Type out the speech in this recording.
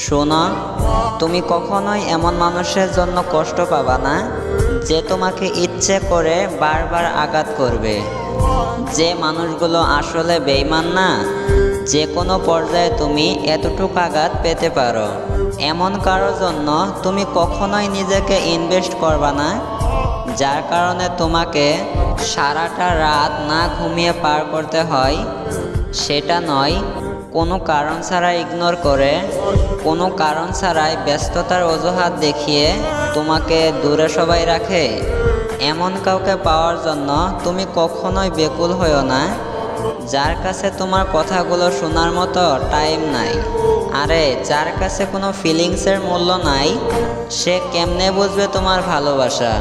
শোনো, তুমি কখনোই এমন মানুষের জন্য কষ্ট পাবা না যে তোমাকে ইচ্ছে করে বারবার আঘাত করবে। যে মানুষগুলো আসলে বেঈমান না, যে কোনো পর্যায়ে তুমি এতটুকু আঘাত পেতে পারো, এমন কারোর জন্য তুমি কখনোই নিজেকে ইনভেস্ট করবা না, যার কারণে তোমাকে সারাটা রাত না ঘুমিয়ে পার করতে হয়। সেটা নয় কোনো কারণ ছাড়াই ইগনোর করে, কোনো কারণ ছাড়াই ব্যস্ততার অজুহাত দেখিয়ে তোমাকে দূরে সবাই রাখে। এমন কাউকে পাওয়ার জন্য তুমি কখনোই বেকুল হইও না, যার কাছে তোমার কথাগুলো শোনার মতো টাইম নাই। আরে যার কাছে কোনো ফিলিংসের মূল্য নাই, সে কেমনে বুঝবে তোমার ভালোবাসা।